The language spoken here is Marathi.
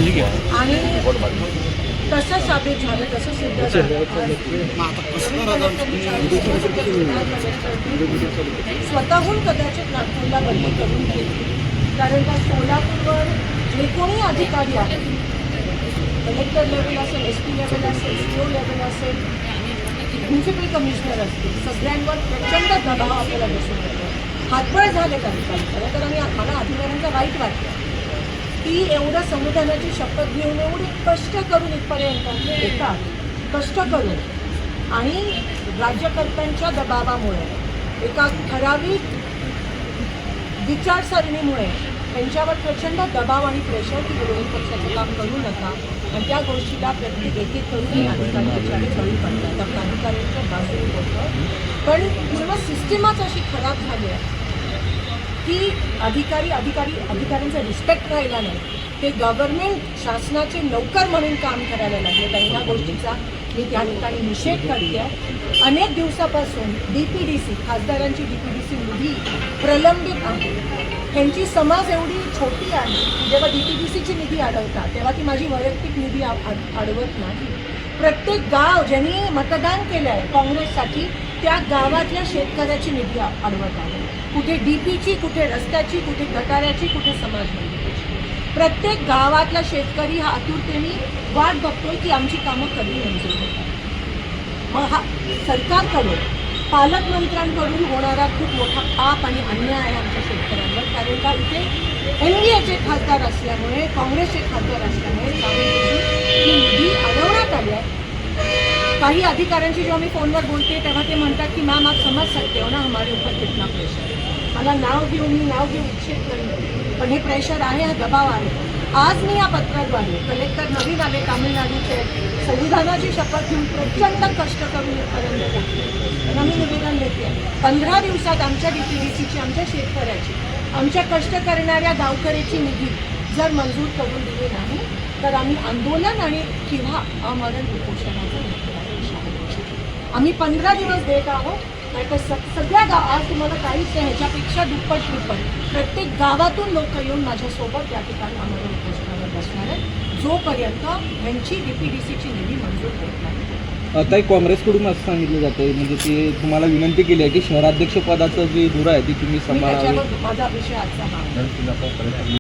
आणि तसं साबित झालं, तसं सिद्ध झालं. स्वतःहून कदाचित नागपूरला बदली करून घेतली, कारण का सोलापूरवर जे कोणी अधिकारी आहेत, कलेक्टर लेवल असेल, SP लेवल असेल, CO लेवल असेल, म्युन्सिपल कमिशनर असतील, सगळ्यांवर प्रचंड दबाव आपल्याला दिसून येतो. हातबळ झाले काही खरं तर. आणि मला अधिकाऱ्यांचं वाईट वाटतं की एवढं संविधानाची शपथ घेऊन एवढे कष्ट करून इथपर्यंत येतात, कष्ट करून, आणि राज्यकर्त्यांच्या दबावामुळे, एका ठराविक विचारसरणीमुळे त्यांच्यावर प्रचंड दबाव आणि प्रेशर की विरोधी पक्षाचं काम करू नका, आणि त्या गोष्टीला प्रत्येक एक करून अधिकारी बळी पडतात. तर अधिकाऱ्यांच्या बाजूने होतं, पण पूर्ण सिस्टीमच अशी खराब झाली आहे की अधिकाऱ्यांचा रिस्पेक्ट राहिला नाही. ते गव्हर्नमेंट शासनाचे नौकर म्हणून काम करायला लागले. तर ह्या गोष्टीचा मी त्या ठिकाणी निषेध करते आहे. अनेक दिवसापासून DPDC, खासदारांची DPDC निधी प्रलंबित आहे. त्यांची समाज एवढी छोटी आहे की जेव्हा DPDCची निधी अडवतात तेव्हा ती माझी वैयक्तिक निधी अडवत नाही. प्रत्येक गाव ज्यांनी मतदान केलं आहे काँग्रेससाठी, त्या गावातल्या शेतकऱ्याची निधी अडवत आहे. कुठे DPची, कुठे रस्त्याची, कुठे गटाराची, कुठे समाज मंदिराची. प्रत्येक गावातला शेतकरी हा आतुरतेने वाट बघतोय की आमची कामं कधी मंजूर होतात. मग हा सरकारकडून, पालकमंत्र्यांकडून होणारा खूप मोठा पाप आणि अन्याय आहे आमच्या शेतकऱ्यांवर. कारण का इथे NDAचे खासदार असल्यामुळे, काँग्रेसचे खासदार असल्यामुळे ही निधी अडवण्यात आली आहे. काही अधिकाऱ्यांशी जेव्हा मी फोनवर बोलते तेव्हा ते म्हणतात की मॅम आप समज सकते हो ना हमारे ऊपर कितना प्रेशर है. मला मी नाव घेऊ इच्छित नाही, पण हे प्रेशर आहे, हा दबाव आहे. आज मी या पत्राद्वारे, कलेक्टर नवीन आले तामिळनाडूचे, संविधानाची शपथ घेऊन प्रचंड कष्ट करून इथपर्यंत पोहोचले. आम्ही निवेदन देते, 15 दिवसात आमच्या DPDCची, आमच्या शेतकऱ्याची, आमच्या कष्ट करणाऱ्या गावकऱ्याची निधी जर मंजूर करून दिली नाही तर आम्ही आंदोलन आणि किंवा आमरण उपोषणाचं आम्ही 15 दिवस देत आहोत. नाहीतर सगळ्या गाव, आज तुम्हाला काहीच नाही, ह्याच्यापेक्षा दुप्पट प्रत्येक गावातून लोक येऊन माझ्यासोबत या ठिकाणी आम्हाला उपोषणावर बसणार आहे, जोपर्यंत यांची DPDCची निधी मंजूर होत नाही. आता काँग्रेसकडून असं सांगितलं जातं, म्हणजे ते तुम्हाला विनंती केली आहे की शहराध्यक्ष पदाचं जी धुरा आहे ती तुम्ही सांभाळावी. माझा विषय आजचा हा.